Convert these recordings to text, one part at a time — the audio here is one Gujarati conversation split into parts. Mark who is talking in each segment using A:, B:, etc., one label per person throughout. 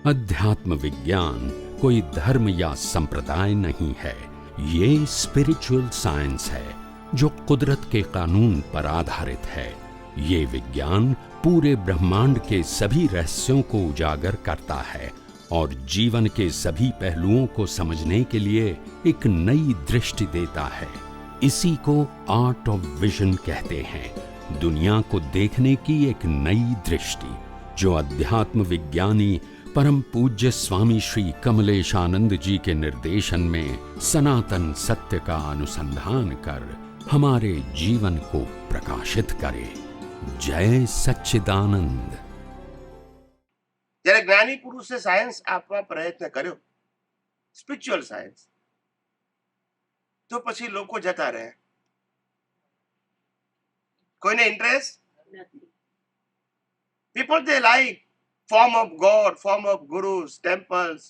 A: अध्यात्म विज्ञान कोई धर्म या संप्रदाय नहीं है, ये स्पिरिचुअल साइंस है जो कुदरत के कानून पर आधारित है। ये विज्ञान पूरे ब्रह्मांड के सभी रहस्यों को उजागर करता है और जीवन के सभी पहलुओं को समझने के लिए एक नई दृष्टि देता है। इसी को आर्ट ऑफ विजन कहते हैं, दुनिया को देखने की एक नई दृष्टि, जो अध्यात्म विज्ञानी परम पूज्य स्वामी श्री कमलेशानंद जी के निर्देशन में सनातन सत्य का अनुसंधान कर हमारे जीवन को प्रकाशित करे। जय सच्चिदानंद।
B: જ્યારે જ્ઞાની પુરુષે સાયન્સ આપવા પ્રયત્ન કર્યો, સ્પિરિચ્યુઅલ સાયન્સ, તો પછી લોકો જતા રહે, કોઈને ઇન્ટરેસ્ટ નથી. People they like form of God, form of gurus, temples,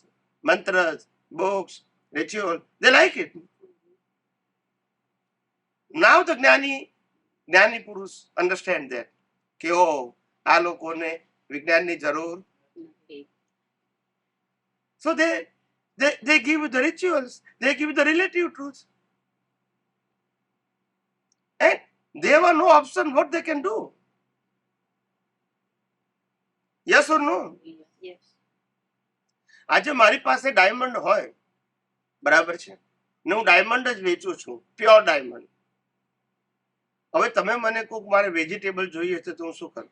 B: mantras, books, ritual. They like it. Now the જ્ઞાની પુરુષ understand that કે આ લોકોને વિજ્ઞાનની જરૂર નથી. So they give you the rituals, they give you the relative truths. And they have no option what they can do. Yes or no?
C: Yes.
B: આજે મારી પાસે ડાયમંડ હોય, બરાબર છે, ને હું ડાયમંડ જ વેચું છું, પ્યોર ડાયમંડ. હવે તમે મને કોક મારે વેજીટેબલ જોઈએ છે તો હું શું કરું?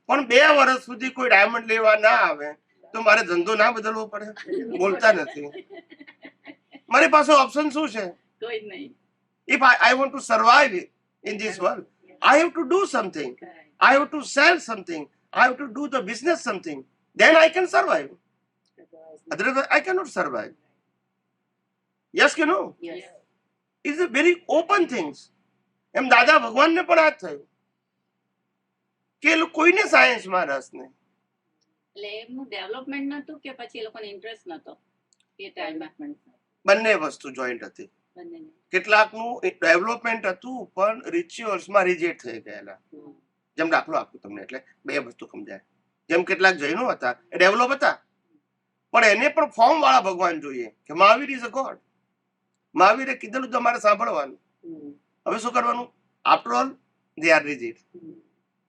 B: પણ 2 વર્ષ સુધી કોઈ ડાયમંડ લેવા ના આવે તો મારે ધંધો ના બદલવો પડે? બોલતા નથી. મારી પાસે ઓપ્શન શું છે?
C: કોઈ નહીં.
B: If I want to survive in this world, I have to do something. I have to sell something. I have to do the business something. Then I can survive. Otherwise, I cannot survive. Yes કે no?
C: Yes.
B: It's a very open things. એમ દાદા ભગવાનને પણ આ થયું કે કોઈને સાયન્સમાં રસ નહીં.
C: એટલે એમનું ડેવલપમેન્ટ નતું કે પછી એ લોકોને ઇન્ટરેસ્ટ નતો એ ટાઈમમાં?
B: બંને વસ્તુ જોઈન્ટ હતી.
C: બંને.
B: કેટલાકનું ડેવલપમેન્ટ હતું પણ રિચ્યુઅલ્સમાં રિજેક્ટ થઈ ગયેલા. જેમ દાખલો આપું તમને, એટલે 2 વસ્તુ સમજાય. જેમ કેટલાક જૈનો હતા, એ ડેવલપ હતા, પણ એને પણ ફોર્મ વાળા ભગવાન જોઈએ કે મહાવીર ઇઝ અ ગોડ. મહાવીરે કીધેલું તમારે સાંભળવાનું. હવે શું કરવાનું? After all they are rigid.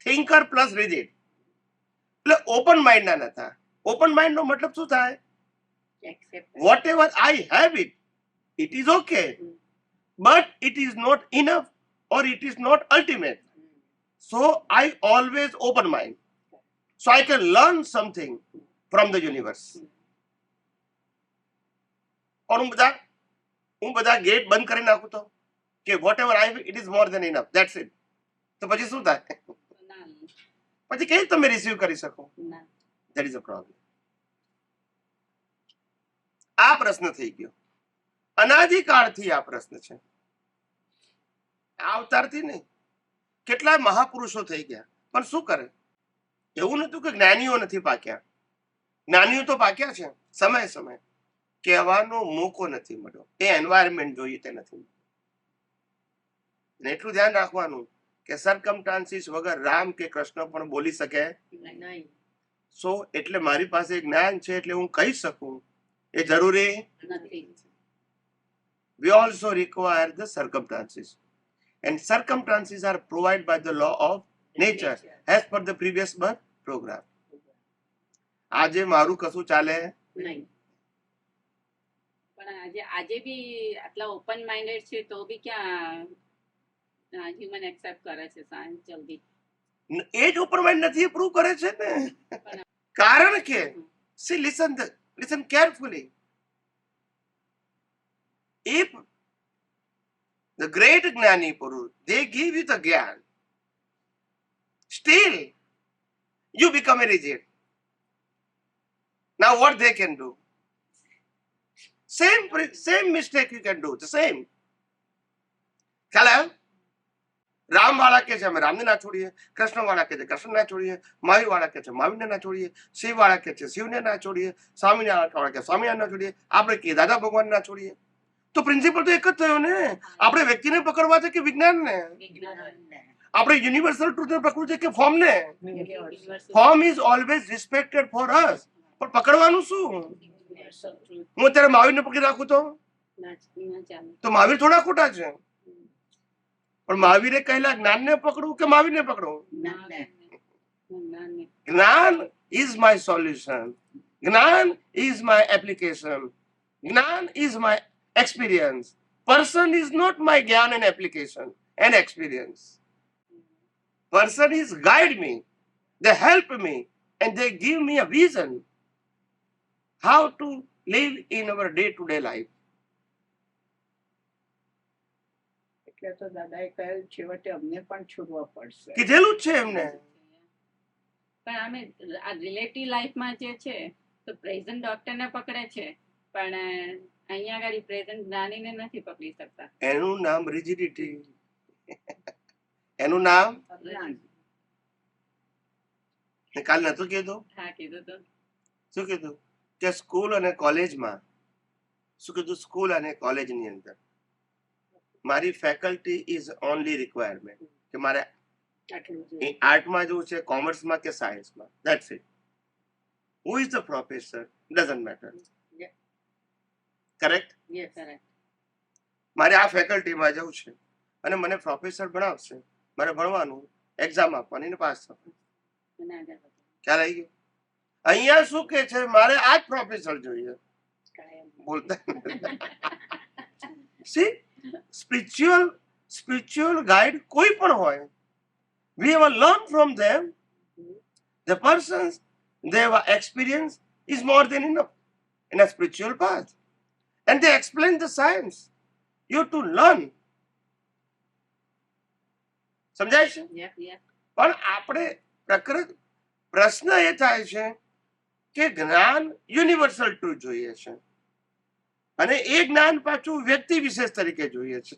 B: Thinker plus rigid. એટલે ઓપન માઇન્ડ ના નતા. ઓપન માઇન્ડ નો મતલબ શું થાય? Whatever I have it is okay, but it is not enough or it is not ultimate. So I always open mind. So I can learn something from the universe. और હું બધા ગેટ બંધ કરી નાખું તો કે whatever I have, it is more than enough. That's it. તો પછી શું થાય? પછી કેવી તમે રિસીવ કરી શકો? That is a problem. આ પ્રશ્ન થઈ ગયો. અનાદિકાળથી આ પ્રશ્ન છે, અવતારથી નહીં. કેટલાય મહાપુરુષો થઈ ગયા, પણ શું કરે? એવું નતું કે જ્ઞાનીઓ નથી પાક્યા. જ્ઞાનીઓ તો પાક્યા છે, સમય સમય કહેવાનો મોકો નથી મળ્યો. એ એન્વાયરમેન્ટ જોઈએ તે નથી. એટલું ધ્યાન રાખવાનું કે સરકમસ્ટાન્સીસ વગર રામ કે કૃષ્ણ પણ બોલી શકે નહીં. સો એટલે મારી પાસે જ્ઞાન છે એટલે હું કહી શકું એ જરૂરી નથી. We also require the circumstances. And circumstances are provided by the law of nature as per the previous birth program. આજે મારું કશું ચાલે
C: નહીં, પણ આજે બી આટલા ઓપન માઇન્ડેડ છે તો બી ક્યાં હ્યુમન એક્સેપ્ટ કરે છે સાયન્સ જલ્દી?
B: એ જ ઓપન માઇન્ડ નથી, પ્રૂવ કરે છે ને. કારણ કે see listen carefully. If the great Gnani Purush, they give you the Gyan, still you become a rigid. Now what they can do? Same mistake you can do, the same. ખ્યાલ આવ્યો? રામ વાળા કે છે અમે રામને ના છોડીએ, કૃષ્ણ વાળા કે છે કૃષ્ણ ના છોડીએ, મહાવીર વાળા કે છે મહાવીરને ના છોડીએ, શિવ વાળા કે છે શિવને ના છોડીએ, સ્વામિનારાયણ વાળા કે સ્વામિનારાયણ ના છોડીએ, આપણે કે દાદા ભગવાન ના છોડીએ. તો પ્રિન્સિપલ તો એક જ થયો ને. આપણે વ્યક્તિને પકડવા છે કે વિજ્ઞાનને? આપણે યુનિવર્સલ ટ્રુથ પકડવું છે કે ફોર્મ ને?
C: Universal.
B: Form is always respected for us, પણ પકડવાનું શું? હું અત્યારે મહાવીરને પકડી રાખું તો
C: ના ચાલે.
B: તો મહાવીર થોડા ખોટા છે, પણ મહાવીરે કહેલા જ્ઞાનને પકડવું કે મહાવીરને પકડવું?
C: જ્ઞાનને.
B: જ્ઞાન ઇઝ માય સોલ્યુશન, જ્ઞાન ઇઝ માય એપ્લિકેશન, જ્ઞાન is my experience. Person is not my જ્ઞાન and application and experience. Person is guide me, they help me, and they give me a vision how to live in our day-to-day life.
D: એટલે તો દાદાએ કહ્યું છેવટે અમને પણ છોડવા પડશે.
B: કીધેલું જ છે એમને.
C: પણ અમે આ રિલેટિવ લાઈફમાં જે છે તો પ્રેઝન્ટ ડોક્ટરને પકડે છે, પણ અહીંયા આગળ પ્રેઝન્ટ જ્ઞાનીને નથી પકડી શકતા.
B: એનું નામ રિજિડિટી, એનું નામ કાલ નતું કીધું?
C: હા કીધું તો.
B: શું કીધું? કે સ્કૂલ અને કોલેજમાં શું કીધું? સ્કૂલ અને કોલેજની અંદર મારી ફેકલ્ટી ઇઝ ઓનલી રિક્વાયરમેન્ટ કે મારે આર્ટમાં જવું છે, કોમર્સમાં કે સાયન્સમાં, that's it. Who is the professor doesn't matter. Correct?
C: Correct.
B: મારે આ ફેકલ્ટીમાં જવું છે અને મને પ્રોફેસર ભણાવશે, મારે ભણવાનું, એક્ઝામ આપવાની ને પાસ થવાનું.
C: અને આગળ વધો.
B: ખ્યાલ આવી ગયો? અહીંયા શું કે છે? મારે આ જ પ્રોફેસર જોઈએ. બોલતા સી સ્પિરિચ્યુઅલ ગાઈડ કોઈ પણ હોય, we have learned from them. The persons they have experience is more than enough in a spiritual path, and they explain the science. You have to learn. સમજાય છે?
C: Yeah.
B: પણ આપણે પ્રશ્ન એ થાય છે કે જ્ઞાન યુનિવર્સલ ટ્રુથ જોઈએ છે અને એ જ્ઞાન પાછું વ્યક્તિ વિશેષ તરીકે જોઈએ છે.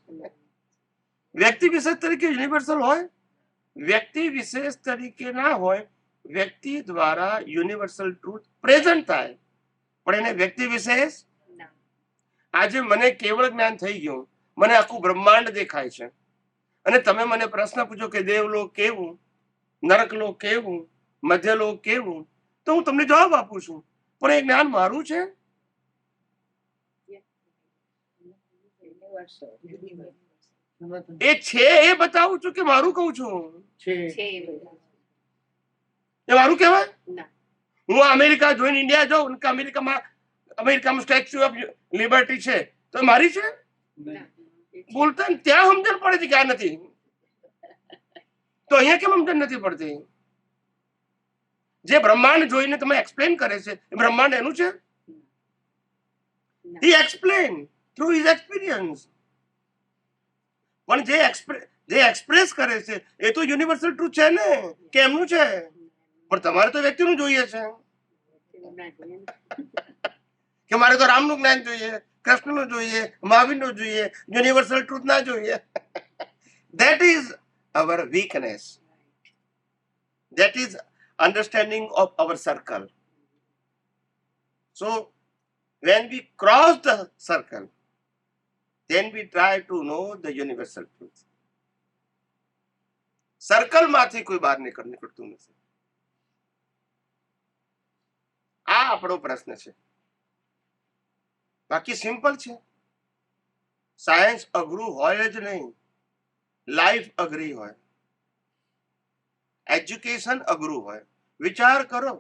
B: વ્યક્તિ વિશેષ તરીકે યુનિવર્સલ હોય? વ્યક્તિ વિશેષ તરીકે ના હોય. વ્યક્તિ દ્વારા યુનિવર્સલ ટ્રુથ પ્રેઝન્ટ થાય, પણ એને વ્યક્તિ વિશેષ. આજે મને કેવળ જ્ઞાન થઈ ગયું, મને આખું બ્રહ્માંડ દેખાય છે અને તમે મને પ્રશ્ન પૂછો કે દેવલોક કેવું, નરકલોક કેવું, મધ્યલોક કેવું, તો હું તમને જવાબ આપું છું, પણ એ જ્ઞાન મારું છે? એ છે એ બતાવું છું કે મારું કહું છું? એ મારું કહેવાય?
C: ના.
B: હું અમેરિકા જોઈને ઇન્ડિયા જાઉં કે અમેરિકામાં સ્ટેચ્યુ ઓફ લિબર્ટી છે તો એ મારી છે? બોલતા ને ત્યાં સમજણ પડે છે કે આ નથી, તો અહીંયા કેમ સમજણ નથી પડતી? જે બ્રહ્માંડ જોઈને તમે એક્સપ્લેન કરે છે એ બ્રહ્માંડ એનું છે? He explain through his experience. પણ જે એક્સપ્રેસ કરે છે એ તો યુનિવર્સલ ટ્રુથ છે ને, કે એમનું છે? પણ તમારે તો વ્યક્તિનું જોઈએ છે કે મારે તો રામનું જ્ઞાન જોઈએ, કૃષ્ણનું જોઈએ, મહાવીરનું જોઈએ, યુનિવર્સલ ટ્રુથ ના જોઈએ. That is our weakness. That is understanding of our circle. So when we cross the circle, then we try to know the universal truth. Circle માંથી કોઈ બહાર નીકળતું નથી. આ આપણો પ્રશ્ન છે. બાકી સિમ્પલ છે. સાયન્સ અઘરું હોય જ નહીં, લાઈફ અઘરી હોય, એજ્યુકેશન અઘરું હોય. વિચાર કરો,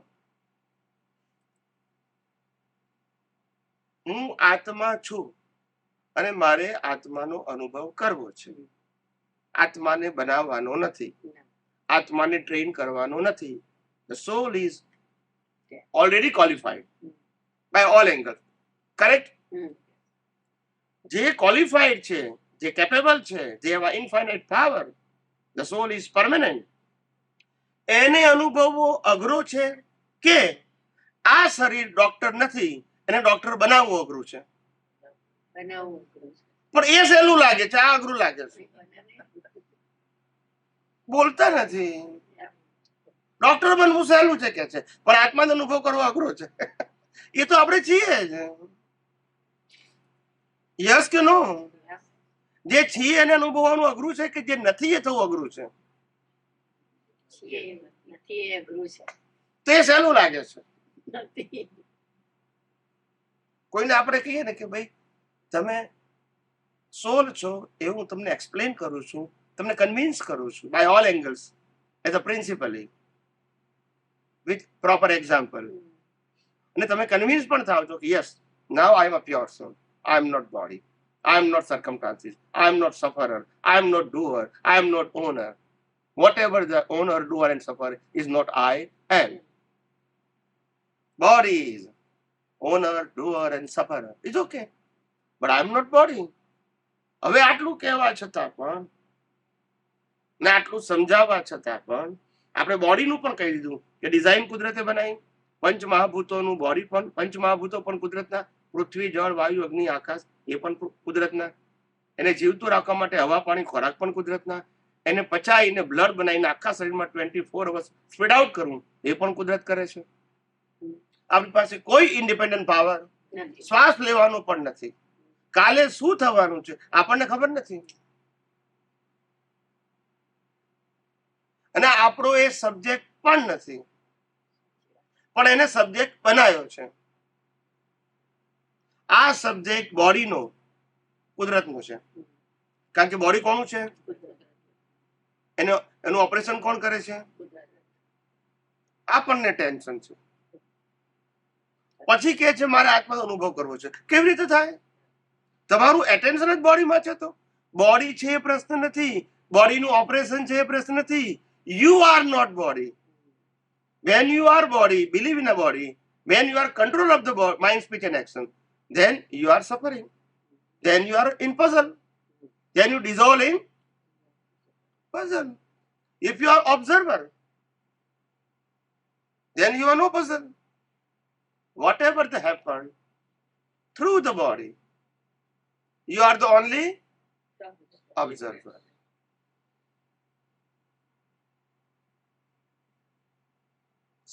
B: હું આત્મા છું અને મારે આત્માનો અનુભવ કરવો છે. આત્માને બનાવવાનો નથી, આત્માને ટ્રેન કરવાનો નથી. The soul is already qualified by all angles. Correct? જે qualified છે, જે capable છે, જે have infinite power, the soul is permanent. એને અનુભવવો અઘરો છે કે આ શરીર ડોક્ટર નથી, એને ડોક્ટર બનાવવું અઘરું છે? પણ એ સહેલું લાગે છે, આ અઘરું લાગે છે. બોલતા નથી. ડોક્ટર બનવું સહેલું છે કે છે, પણ આત્માનો અનુભવ કરવો અઘરો છે. એ તો આપણે છીએ જ. યસ કે નો? જે છીએ એને અનુભવવાનું અઘરું છે કે જે નથી એ થવું અઘરું છે?
C: નથી એ અઘરું છે.
B: તો એ સહેલું લાગે છે.
C: નથી.
B: કોઈને આપણે કહીએ ને કે ભાઈ તમે સોલ છો, એવું હું તમને એક્સપ્લેન કરું છું, તમને કન્વિન્સ કરું છું by all angles as a principally with proper example, અને તમે કન્વિન્સ પણ થાવ છો કે yes now I am a pure soul, I am not body, I am not circumstances, I am not sufferer, I am not doer, I am not owner. Whatever the owner, doer and sufferer is not I am. Body is owner, doer and sufferer. It's okay. But I am not body. હવે આટલું કહેવા છતાં પણ ને આટલું સમજાવવા છતાં પણ આપણે બોડીનું પણ કહી દીધું કે ડિઝાઇન કુદરતે બનાવી, પંચમહાભૂતોનું બોડી પણ, પંચમહાભૂતો પણ કુદરતના, પૃથ્વી જળ વાયુ અગ્નિ આકાશ એ પણ કુદરતના, એને જીવતું રાખવા માટે હવા પાણી ખોરાક પણ કુદરતના, એને પચાવીને બ્લડ બનાવીને આખા શરીરમાં 24 અવર્સ સ્પ્રેડ આઉટ કરવું એ પણ કુદરત કરે છે. આપણી પાસે કોઈ ઇન્ડિપેન્ડન્ટ પાવર શ્વાસ લેવાનો પણ નથી. કાલે શું થવાનું છે આપણને ખબર નથી, અને આપણો એ સબ્જેક્ટ પણ નથી, પણ એને સબ્જેક્ટ બનાવ્યો છે. આ સબ્જેક્ટ બોડીનો કુદરતનું છે, કારણ કે બોડી કોનું છે, એનું ઓપરેશન કોણ કરે છે, આપણને ટેન્શન છે. પછી કે છે મારે આત્માનો અનુભવ કરવો છે. કેવી રીતે થાય? તમારું એટેન્શન જ બોડીમાં છે. તો બોડી છે એ પ્રશ્ન નથી, બોડીનું ઓપરેશન છે એ પ્રશ્ન નથી. You are not body. When you are body, believe in a body, when you are control of the mind, speech and action, then you are suffering, then you are in puzzle, then you dissolve in puzzle. If you are observer, then you are no puzzle. Whatever that happened through the body, you are the only observer.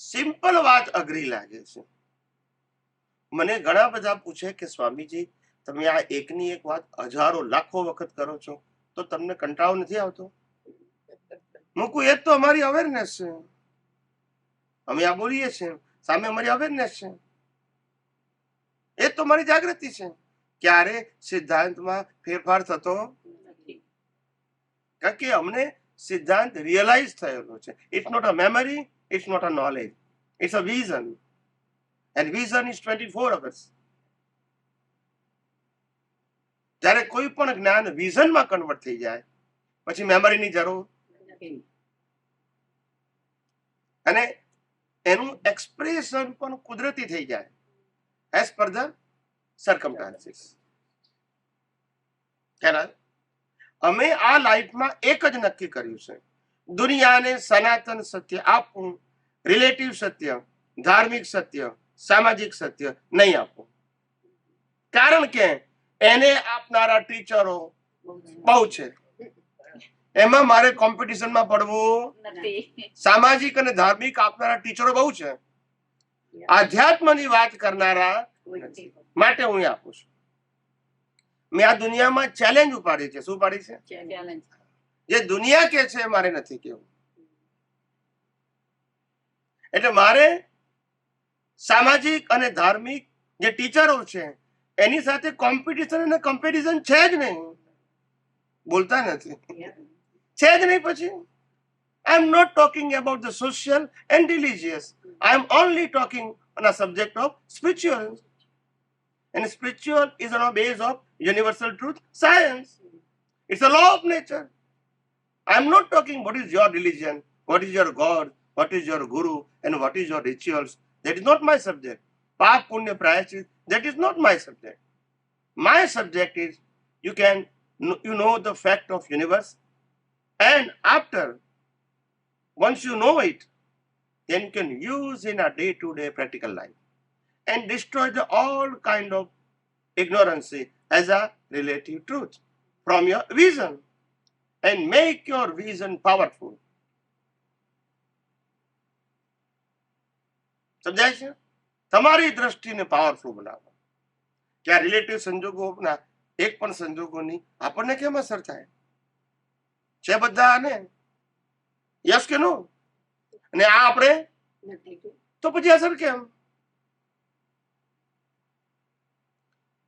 B: Simple વાત અઘરી લાગે છે. મને ઘણા બધા પૂછે કે સ્વામીજી તમે આ એકની એક વાત હજારો લાખો વખત કરો છો તો તમને કંટાળો નથી આવતો? મૂકું એ જ તો અમારી અવેરનેસ છે. અમે આ બોલીએ છીએ સામે અમારી અવેરનેસ છે, એ જ તો મારી જાગૃતિ છે. ક્યારે સિદ્ધાંતમાં ફેરફાર થતો
C: નથી.
B: કારણ કે અમને સિદ્ધાંત રિયલાઇઝ થયેલો છે. It's not a memory, it's not a knowledge, it's a vision. And vision is 24 hours. જ્યારે કોઈ પણ જ્ઞાન વિઝનમાં કન્વર્ટ થઈ જાય પછી મેમરીની જરૂર
C: નથી.
B: અને એનું એક્સપ્રેશન પણ કુદરતી થઈ જાય એઝ પર ધ સર્કમસ્ટાન્સીસ. ખ્યાલ? અમે આ લાઈફમાં એક જ નક્કી કર્યું છે, દુનિયાને સનાતન સત્ય આપવું, રિલેટિવ સત્ય, ધાર્મિક સત્ય, સામાજિક સત્ય નહીં આપવું. કારણ કે એને આપનારા ટીચરો બહુ છે, એમાં મારે કોમ્પિટિશનમાં પડવું
C: નથી.
B: સામાજિક અને ધાર્મિક આપનારા ટીચરો બહુ છે, આધ્યાત્મની વાત કરનારા નથી. માટે હું આપું છું. મેં આ દુનિયામાં ચેલેન્જ ઉપાડી છે. શું પાડી છે?
C: ચેલેન્જ.
B: જે દુનિયા કે છે મારે નથી કેવું. એટલે મારે સામાજિક અને ધાર્મિક જે ટીચરો છે એની સાથે કોમ્પિટિશન અને કમ્પેરિઝન છે જ નહીં. બોલતા નથી, છે જ નહીં. પછી I am not talking about the social and religious. I am only talking on a subject of spiritual. And spiritual is on a base of universal truth, science. It's a law of nature. I am not talking what is your religion, what is your God, what is your guru, and what is your rituals. That is not my subject. Paap, punya, prayachit, that is not my subject. My subject is you know the fact of universe, and after, once you know it, then you can use in a day-to-day practical life and destroy the all kind of ignorance as a relative truth from your vision and make your vision powerful. સમજાય છે? તમારી દ્રષ્ટિને પાવરફુલ બનાવો. કે આ રિલેટિવ સંજોગોના એક પણ સંજોગોની આપણને કેમ અસર થાય છે? બધા ને યસ કે નો? અને આ આપણે
D: નથી જોયું.
B: તો પછી અસર કેમ?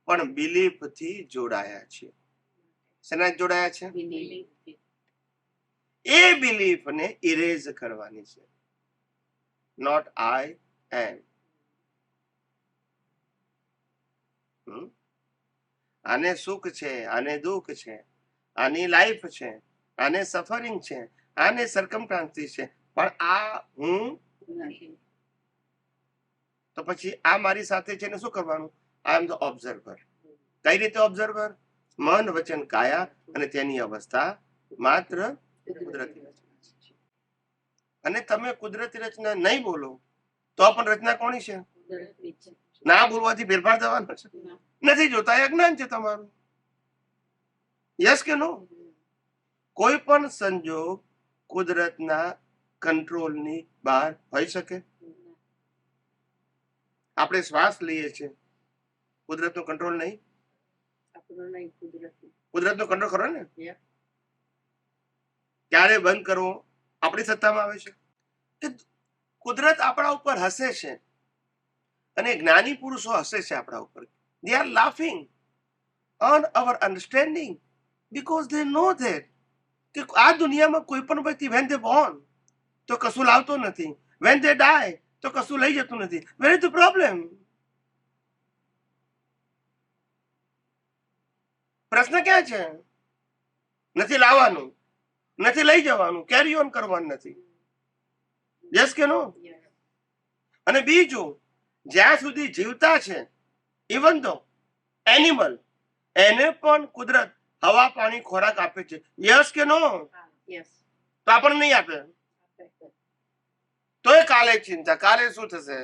B: પણ બિલીફ થી જોડાયા છે. શેના જોડાયા છે?
C: Belief.
B: એ બિલીફ ને ઇરેઝ કરવાની છે. નોટ આઈ એમ. આને સુખ છે, આને દુઃખ છે, આની લાઈફ છે, આને સફરિંગ છે, આને સરકમસ્ટાન્સીસ છે, પણ આ હું.
C: નથી.
B: તો પછી આ મારી સાથે છે ને શું કરવાનું? આઈ એમ ધ ઓબ્ઝર્વર. કઈ રીતે ઓબ્ઝર્વર? મન વચન કાયા અને તેની અવસ્થા માત્ર કુદરતી રચના છે. અને તમે કુદરતી રચના નહીં બોલો તો પણ રચના કોની છે?
C: કુદરતી છે.
B: ના બોલવાથી ફેરફાર થવાનો છે? નથી જોતા, એ અજ્ઞાન છે તમારું. યસ કે નો? કોઈ પણ સંજોગ કુદરતના કંટ્રોલની બહાર હોઈ શકે? આપણે શ્વાસ લઈએ છીએ, કુદરતનો કંટ્રોલ નહીં?
D: આપણું નહીં, કુદરતી.
B: કુદરતનો કંટ્રોલ ખરો ને?
D: Yeah.
B: ક્યારે બંધ કરવો આપણી સત્તામાં આવે છે? કે કુદરત આપણા ઉપર હસે છે અને જ્ઞાની પુરુષો હસે છે આપણા ઉપર. They are laughing on our understanding because they know that કે આ દુનિયામાં કોઈ પણ વ્યક્તિ when they born તો કશું લાવતો નથી, when they die તો કશું લઈ જતું નથી. Where is the problem? પ્રશ્ન ક્યાં છે? નથી લાવવાનું, નથી લઈ જવાનું, કેરી ઓન કરવાનું નથી. યસ કે નો?
D: Yeah.
B: અને બીજું, જ્યાં સુધી જીવતા છે ઇવન તો એનિમલ, એને પણ કુદરત હવા પાણી ખોરાક આપે છે. યસ કે નો?
D: Yes.
B: તો આપણને નહીં આપે તો એ કાલે ચિંતા, કાલે શું થશે?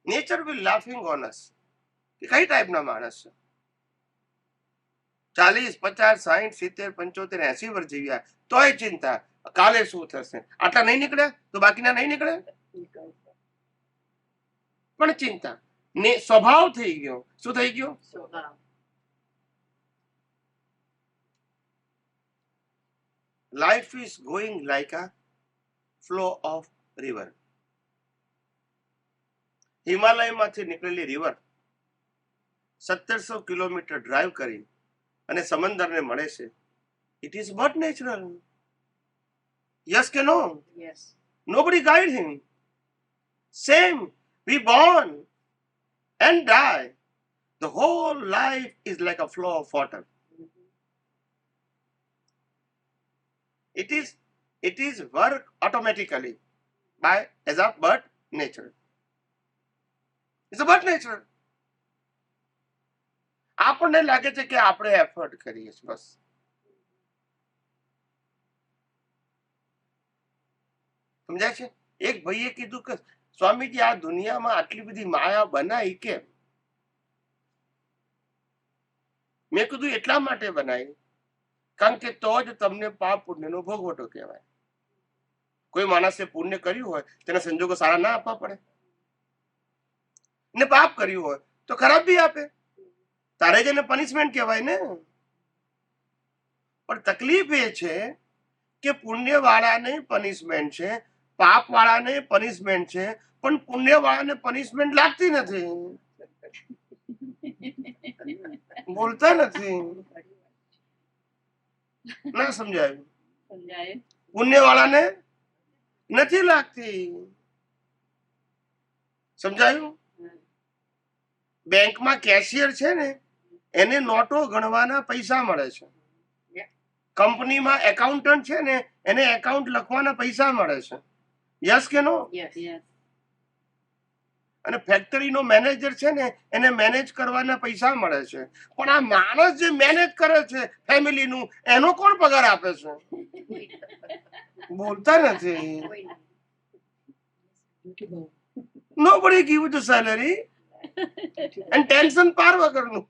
B: નેચર વિલ લાફિંગ ઓન અસ. કઈ ટાઈપના માણસ છે? 40, 50, 60, 70, 75, 80 વર્ષ જીવ્યા તોય ચિંતા, કાલે શું થશે? આટલા નહીં નીકળે તો બાકીના નહીં નીકળે, પણ ચિંતા ને સ્વભાવ થઈ ગયો. શું થઈ ગયો?
D: સ્વભાવ.
B: Life is going like a flow of river. હિમાલયમાંથી નીકળેલી રિવર 1700 કિલોમીટર ડ્રાઈવ કરી અને સમંદરને મળે છે. It is but natural. Yes કે નો?
D: Yes.
B: Nobody guide him. Same. We born and die. The whole life is like a flow of water. It is work automatically by as a but nature. It's a but nature. આપણને લાગે છે કે આપણે એફર્ટ કરીએ છીએ બસ. સમજાય છે? એક ભાઈએ કીધું કે સ્વામીજી આ દુનિયામાં આટલી બધી માયા બનાવી કેમ? મેં કીધું એટલા માટે બનાવી કારણ કે તો જ તમને પાપ પુણ્યનો ભોગવટો કહેવાય. કોઈ માણસે પુણ્ય કર્યું હોય તેને સંજોગો સારા ના આપવા પડે, ને પાપ કર્યું હોય તો ખરાબ બી આપે, તારે જ એને પનિશમેન્ટ કહેવાય ને. પણ તકલીફ એ છે કે પુણ્ય વાળાને પનિશમેન્ટ છે, પાપ વાળાને પનિશમેન્ટ છે, પણ પુણ્ય વાળાને પનિશમેન્ટ લાગતી નથી. બોલતા નથી. ના સમજાયું?
C: સમજાય?
B: પુણ્ય વાળાને નથી લાગતી. સમજાયું? બેંકમાં કેશિયર છે ને એને નોટો ગણવાના પૈસા મળે છે. કંપનીમાં એકાઉન્ટન્ટ છે ને એને એકાઉન્ટ લખવાના પૈસા મળે છે. યસ કે નો?
D: Yes.
C: Yes.
B: અને ફેક્ટરીનો મેનેજર છે ને એને મેનેજ કરવાના પૈસા મળે છે. પણ આ માણસ જે મેનેજ કરે છે ફેમિલીનું એનો કોણ પગાર આપે છે? બોલતા નથી. Nobody give the salary and tension પાર વગરનું.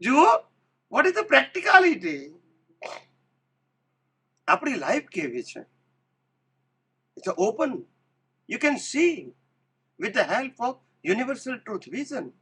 B: જુઓ, what is the practicality? આપણી લાઈફ કેવી છે? It's open. You can see with the help of universal truth vision.